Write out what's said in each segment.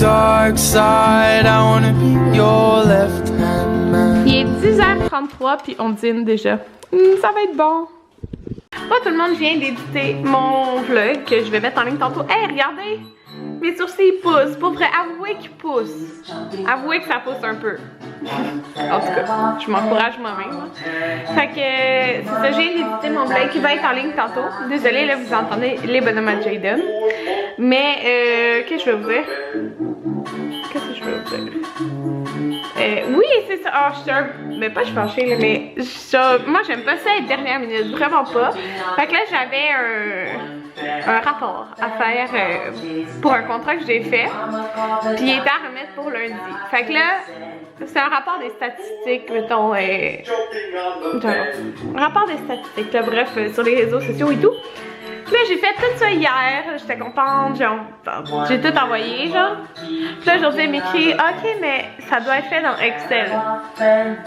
dark side. I wanna be your left hand man. Il est 10h33 puis on dîne déjà. Ça va être bon. Moi, tout le monde vient d'éditer mon vlog que je vais mettre en ligne tantôt. Hey, regardez! Mes sourcils poussent. Pour vrai, avouez qu'ils poussent. Avouez que ça pousse un peu. En tout cas, je m'encourage moi-même. Fait que c'est ça, j'ai édité mon vlog qui va être en ligne tantôt. Désolée, là, vous entendez les bonhommes à Jaden. Mais, qu'est-ce que je vais vous dire? Qu'est-ce que je vais vous dire? Oui, c'est ça. Ah, je suis un... Mais pas je suis fâchée, là, mais moi, j'aime pas ça être dernière minute. Vraiment pas. Fait que là, j'avais un rapport à faire pour un contrat que j'ai fait. Puis il était à remettre pour lundi. Fait que là, c'est un rapport des statistiques, mettons. Un rapport des statistiques, là, bref, sur les réseaux sociaux et tout. Puis là, j'ai fait tout ça hier, j'étais contente, j'ai tout envoyé, genre. Puis là, aujourd'hui, elle m'écrit, ok, mais ça doit être fait dans Excel.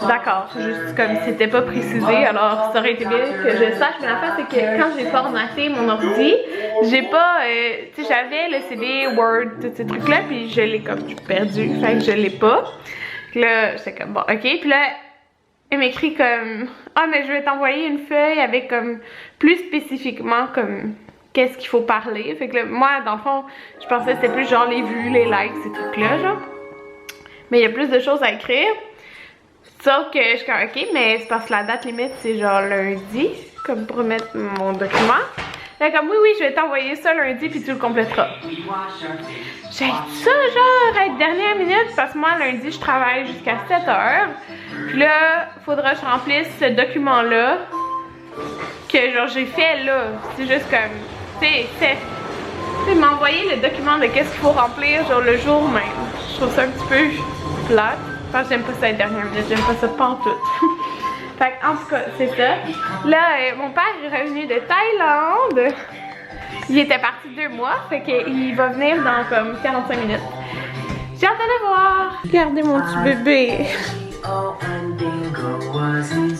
D'accord, juste comme c'était pas précisé, alors ça aurait été bien que je sache. Mais l'affaire, c'est que quand j'ai formaté mon ordi, j'ai pas, tu sais, j'avais le CD, Word, tous ces trucs-là, puis je l'ai comme perdu, fait que je l'ai pas. Puis là, j'étais comme, bon, ok, puis là, elle m'écrit comme, ah, mais je vais t'envoyer une feuille avec comme plus spécifiquement comme qu'est-ce qu'il faut parler. Fait que là, moi, dans le fond, je pensais que c'était plus genre les vues, les likes, ces trucs-là, genre. Mais il y a plus de choses à écrire. Sauf que je suis comme, ok, mais c'est parce que la date limite, c'est genre lundi, comme pour remettre mon document. Là, comme, oui, je vais t'envoyer ça lundi, puis tu le compléteras. J'ai ça, genre, être dernière minute, parce que moi, lundi, je travaille jusqu'à 7h. Puis là, faudra que je remplisse ce document-là, que, genre, j'ai fait là. C'est juste comme, tu sais, m'envoyer le document de qu'est-ce qu'il faut remplir, genre, le jour même. Je trouve ça un petit peu plate. Parce que j'aime pas ça être dernière minute, j'aime pas ça pantoute. Fait que, en tout cas, c'est ça. Là, mon père est revenu de Thaïlande. Il était parti 2 mois, fait qu'il va venir dans comme 45 minutes. J'ai hâte de le voir. Regardez mon petit bébé.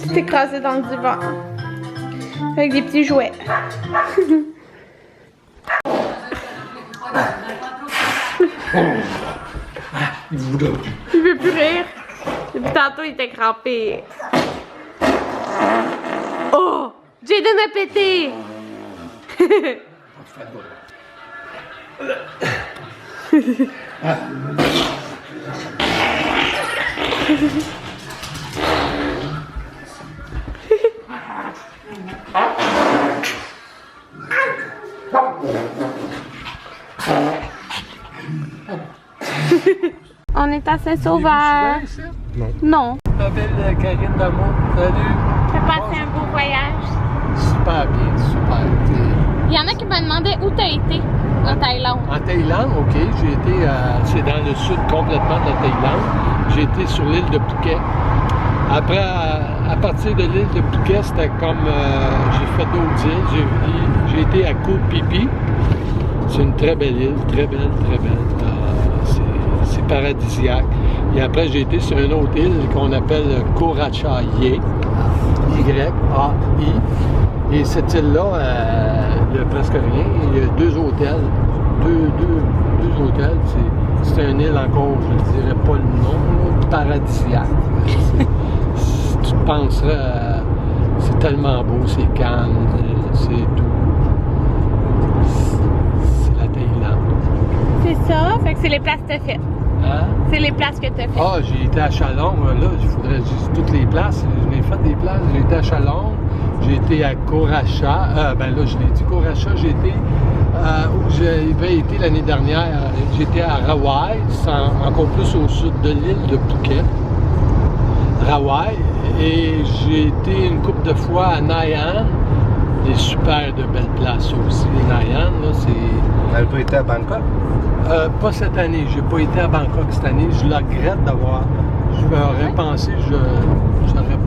Il est écrasé dans le divan. Avec des petits jouets. Il veut plus rire. Depuis tantôt, il était crampé. Oh! Jaden a pété! On est à Saint-Sauveur. Non. Je m'appelle Karine Damour. Salut. J'ai passé un beau voyage. Super bien, super. Il y en a qui me demandaient où t'as été en Thaïlande. En Thaïlande, ok. J'ai été, c'est dans le sud complètement de la Thaïlande. J'ai été sur l'île de Phuket. Après, à partir de l'île de Phuket, c'était comme, j'ai fait d'autres îles. J'ai été à Koh Phi Phi. C'est une très belle île, très belle, très belle. C'est paradisiaque. Et après, j'ai été sur une autre île qu'on appelle Koh Ratchai, Y-A-I. Et cette île-là, il n'y a presque rien. Il y a 2 hôtels. Deux hôtels. C'est une île encore, je ne dirais pas le nom, là, paradisiaque. Tu te penserais, c'est tellement beau, c'est calme, c'est tout. C'est la Thaïlande. C'est ça, fait que c'est les places que t'as faites. Hein? C'est les places que t'as faites. Ah, j'ai été à Chalong, là, il faudrait dire toutes les places. Je l'ai fait des places. J'ai été à Chalong, j'ai été à Koh Ratchai, ben là, je l'ai dit, Koh Ratchai, j'ai été où j'avais été l'année dernière. J'étais à Rawai, c'est encore plus au sud de l'île de Phuket. Rawai, et j'ai été une couple de fois à Nai An. Des super de belles places aussi. Nai An, là, c'est... T'avais pas été à Bangkok? Pas cette année. J'ai pas été à Bangkok cette année. Je le regrette d'avoir... Je m'aurais pensé j'aurais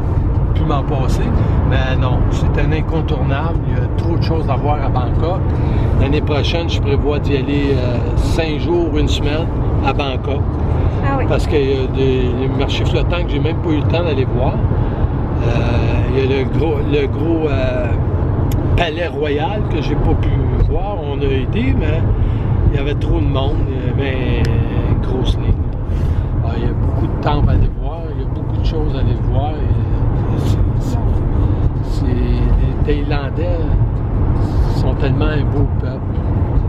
pu m'en passer. Mais non, c'est un incontournable. Il y a trop de choses à voir à Bangkok. L'année prochaine, je prévois d'y aller 5 jours, 1 semaine à Bangkok. Ah oui. Parce qu'il y a des marchés flottants que j'ai même pas eu le temps d'aller voir. Il y a le gros palais royal que j'ai pas pu voir. On a été, mais il y avait trop de monde. Mais une grosse ligne. Il y a beaucoup de temples à aller voir, il y a beaucoup de choses à aller voir. Les Thaïlandais sont tellement un beau peuple.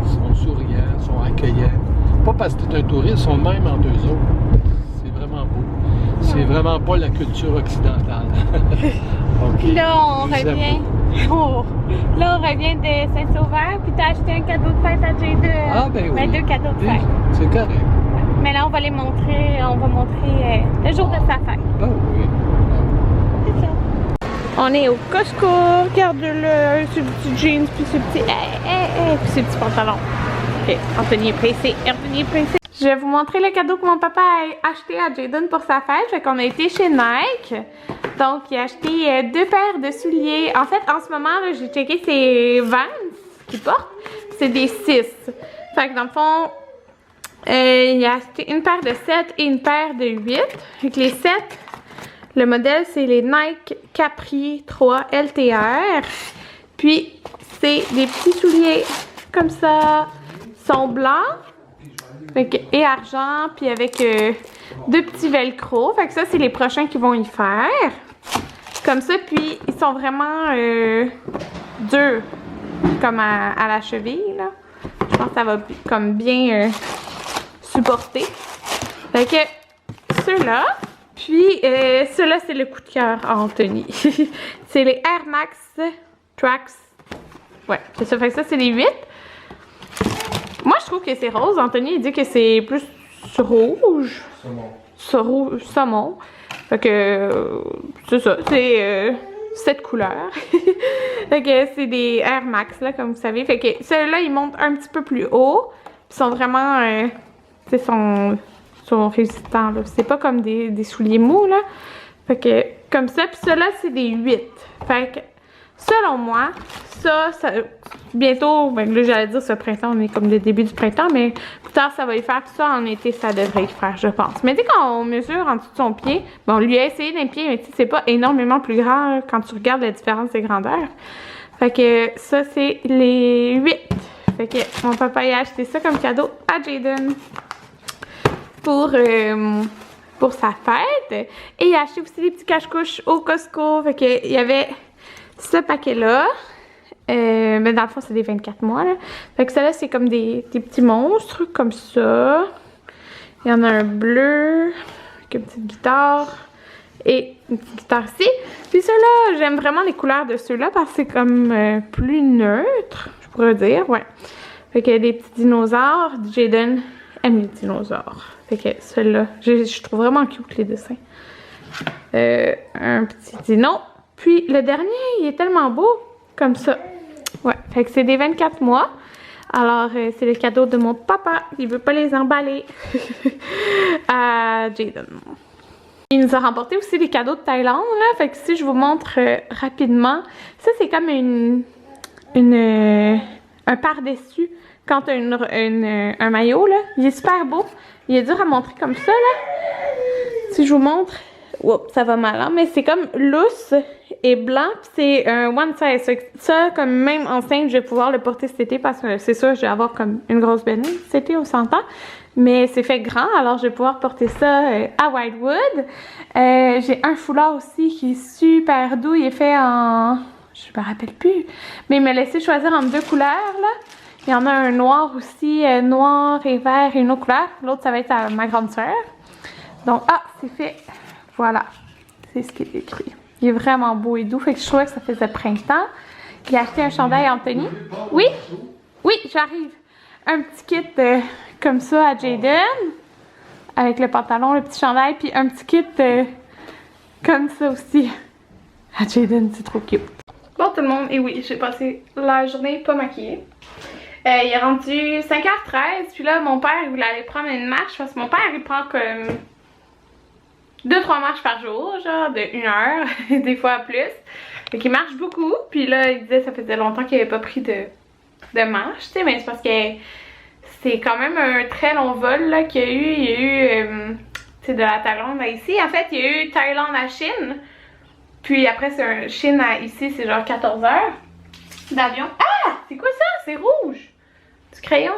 Ils sont souriants, ils sont accueillants. Pas parce que tu es un touriste, ils sont même entre eux autres. C'est vraiment beau. C'est vraiment pas la culture occidentale. Puis là, on revient. Oh. Là, on revient de Saint-Sauveur, puis t'as acheté un cadeau de fête à Jayden. Ah, ben oui. Ben, 2 cadeaux de fête. C'est correct. Mais là, on va les montrer. On va montrer le jour de sa fête. Ben oui. C'est ça. On est au Costco. Regarde-le, ce petit jeans, puis ce petit. Puis ce petit pantalon. Ok, Anthony est pressé. Anthony est pressé. Je vais vous montrer le cadeau que mon papa a acheté à Jayden pour sa fête. Fait qu'on a été chez Nike. Donc, il a acheté 2 paires de souliers. En fait, en ce moment, j'ai checké ses Vans qu'il porte. C'est des 6. Fait que dans le fond, il a acheté une paire de 7 et une paire de 8. Fait que les 7, le modèle, c'est les Nike Capri 3 LTR. Puis, c'est des petits souliers comme ça. Ils sont blancs. Fait que, et argent, puis avec 2 petits velcro. Fait que ça, c'est les prochains qui vont y faire. Comme ça, puis ils sont vraiment durs, comme à la cheville, là. Je pense que ça va comme bien supporter. Fait que ceux-là, puis ceux-là, c'est le coup de cœur à Anthony. C'est les Air Max Trax. Ouais, c'est ça. Fait que ça, c'est les 8. Moi, je trouve que c'est rose. Anthony, il dit que c'est plus rouge. Saumon. Saumon. Fait que, c'est ça. C'est cette couleur. Fait que c'est des Air Max, là, comme vous savez. Fait que ceux-là, ils montent un petit peu plus haut. Ils sont vraiment, sont résistants, là. C'est pas comme des souliers mous, là. Fait que, comme ça. Puis ceux-là, c'est des 8. Fait que, selon moi, ça bientôt, ben là j'allais dire ce printemps, on est comme le début du printemps, mais plus tard ça va y faire, tout ça en été ça devrait y faire, je pense. Mais dès qu'on mesure en dessous de son pied, bon, on lui a essayé d'un pied, mais tu sais, c'est pas énormément plus grand là, quand tu regardes la différence des grandeurs. Fait que ça c'est les 8. Fait que mon papa a acheté ça comme cadeau à Jayden pour sa fête. Et il a acheté aussi des petits cache-couches au Costco. Fait que il y avait ce paquet-là. Mais dans le fond, c'est des 24 mois, là. Fait que ça-là, c'est comme des petits monstres, comme ça. Il y en a un bleu, avec une petite guitare. Et une petite guitare ici. Puis ceux-là, j'aime vraiment les couleurs de ceux-là parce que c'est comme plus neutre, je pourrais dire, ouais. Fait qu'il y a des petits dinosaures. Jayden aime les dinosaures. Fait que ceux-là, je trouve vraiment cute les dessins. Un petit dino. Puis le dernier, il est tellement beau, comme ça. Ouais, fait que c'est des 24 mois. Alors, c'est le cadeau de mon papa. Il veut pas les emballer à Jayden. Il nous a remporté aussi des cadeaux de Thaïlande, là. Fait que si je vous montre rapidement, ça c'est comme un par-dessus quand t'as un maillot, là. Il est super beau. Il est dur à montrer comme ça, là. Si je vous montre, oups, ça va mal, hein? Mais c'est comme lousse et blanc, puis c'est un one size. Ça, comme même enceinte, je vais pouvoir le porter cet été parce que c'est sûr, je vais avoir comme une grosse bénine cet été, on s'entend. Mais c'est fait grand, alors je vais pouvoir porter ça à Whitewood. J'ai un foulard aussi qui est super doux. Il est fait en... je me rappelle plus. Mais il m'a laissé choisir entre 2 couleurs, là. Il y en a un noir aussi, noir et vert et une autre couleur. L'autre, ça va être à ma grande sœur. Donc, ah, c'est fait. Voilà. C'est ce qui est écrit. Il est vraiment beau et doux. Fait que je trouvais que ça faisait printemps. Il a acheté un chandail à Anthony. Oui? Oui, j'arrive. Un petit kit comme ça à Jayden. Avec le pantalon, le petit chandail. Puis un petit kit comme ça aussi à Jayden. C'est trop cute. Bon tout le monde, et oui, j'ai passé la journée pas maquillée. Il est rendu 5h13. Puis là, mon père, il voulait aller prendre une marche. Parce que mon père, il prend comme 2-3 marches par jour, genre de 1 heure, des fois plus. Fait qu'il marche beaucoup. Puis là, il disait que ça faisait longtemps qu'il avait pas pris de marche, tu sais, mais c'est parce que c'est quand même un très long vol là qu'il y a eu. Il y a eu, tu sais, de la Thaïlande à ici. En fait, il y a eu Thaïlande à Chine. Puis après, c'est un Chine à ici, c'est genre 14 heures d'avion. Ah! C'est quoi ça? C'est rouge! Du crayon.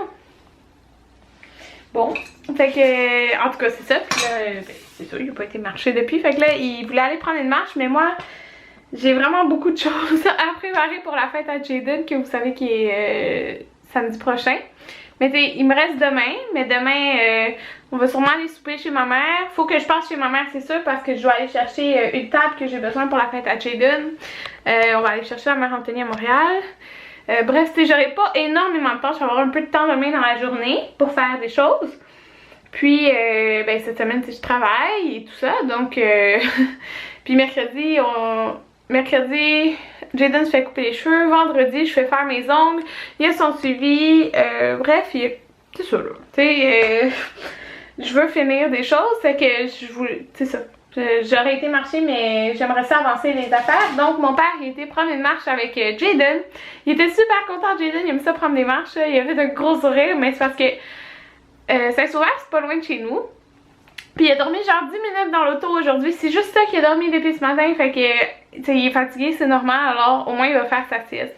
Bon, Fait que, en tout cas, c'est ça. Puis là, ben, c'est ça, il n'a pas été marché depuis. Fait que là, il voulait aller prendre une marche, mais moi, j'ai vraiment beaucoup de choses à préparer pour la fête à Jaden, que vous savez qui est samedi prochain. Mais t'sais, il me reste demain, mais demain, on va sûrement aller souper chez ma mère. Faut que je passe chez ma mère, c'est sûr, parce que je dois aller chercher une table que j'ai besoin pour la fête à Jaden. On va aller chercher la mère Anthony à Montréal. Bref, j'aurai pas énormément de temps, je vais avoir un peu de temps demain dans la journée pour faire des choses. Puis, ben, cette semaine, je travaille et tout ça, donc... puis mercredi, Mercredi, Jaden se fait couper les cheveux. Vendredi, je fais faire mes ongles. Il y a son suivi. Bref, c'est ça là. Tu sais, je veux finir des choses. C'est que je voulais. C'est ça. J'aurais été marcher, mais j'aimerais ça avancer les affaires. Donc, mon père, il était prendre une marche avec Jaden. Il était super content, Jaden. Il aime ça prendre des marches. Il avait de gros sourires, mais c'est parce que Saint-Sauveur, c'est pas loin de chez nous. Puis il a dormi genre 10 minutes dans l'auto aujourd'hui. C'est juste ça qu'il a dormi depuis ce matin. Fait que, tu sais, il est fatigué, c'est normal. Alors, au moins, il va faire sa sieste.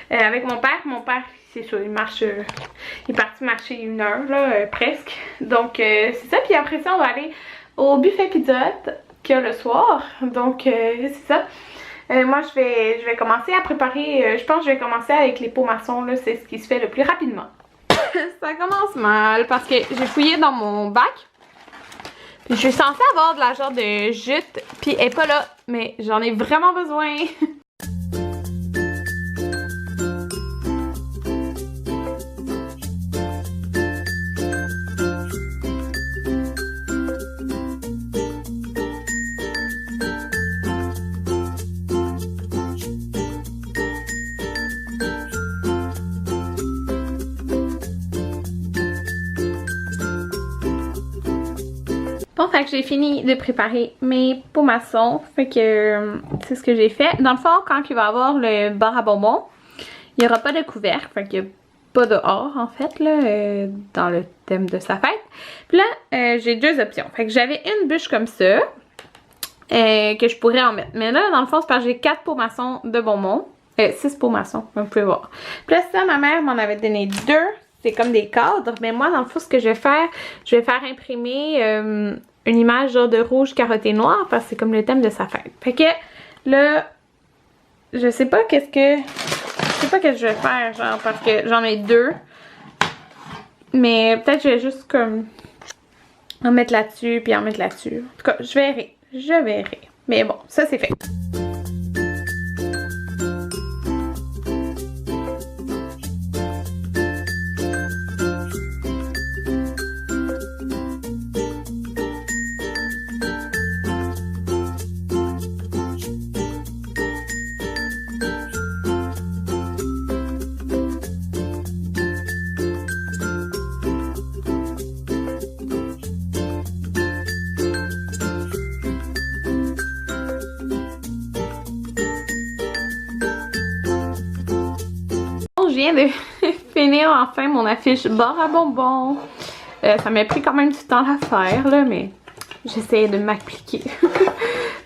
Avec mon père, c'est ça, il marche. Il est parti marcher 1 heure, là, presque. Donc, c'est ça. Puis après ça, on va aller au buffet Pizza Hut qu'il y a le soir. Donc, c'est ça. Moi, je vais commencer à préparer. Je pense que je vais commencer avec les pots maçons, là. C'est ce qui se fait le plus rapidement. Ça commence mal parce que j'ai fouillé dans mon bac. Puis je suis censée avoir de la genre de jute, puis elle est pas là, mais j'en ai vraiment besoin. Bon, fait que j'ai fini de préparer mes pots maçons. Fait que c'est ce que j'ai fait. Dans le fond, quand il va y avoir le bar à bonbons, il n'y aura pas de couvercle. Fait qu'il n'y a pas dehors, en fait, là, dans le thème de sa fête. Puis là, j'ai 2 options. Fait que j'avais une bûche comme ça, que je pourrais en mettre. Mais là, dans le fond, c'est parce que j'ai 4 pots maçons de bonbons. 6 pots maçons, vous pouvez voir. Puis là, ça, ma mère m'en avait donné 2. C'est comme des cadres, mais moi, dans le fond, ce que je vais faire imprimer une image genre de rouge carotté noir, parce que c'est comme le thème de sa fête. Fait que là, je sais pas qu'est-ce que je vais faire, genre, parce que j'en ai 2. Mais peut-être que je vais juste comme en mettre là-dessus, puis en mettre là-dessus. En tout cas, je verrai. Mais bon, ça c'est fait. Je viens de finir enfin mon affiche bar à bonbons. Ça m'a pris quand même du temps à faire, là, mais j'essaie de m'appliquer.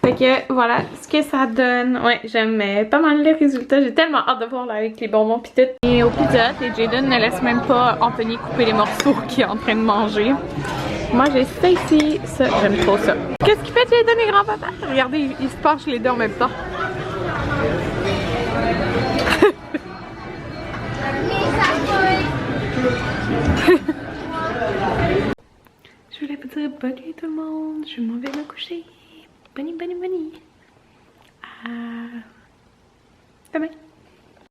Fait que voilà ce que ça donne. Ouais, j'aime pas mal les résultats. J'ai tellement hâte de voir là, avec les bonbons pis tout. Et au Pizza Hut, et Jaden ne laisse même pas Anthony couper les morceaux qu'il est en train de manger. Moi j'ai ça ici, ça, j'aime trop ça. Qu'est-ce qu'il fait Jaden et grand-papa? Regardez, ils se penchent les deux en même temps. Je voulais vous dire bonne nuit tout le monde, je m'en vais me coucher. Bonne nuit. À demain.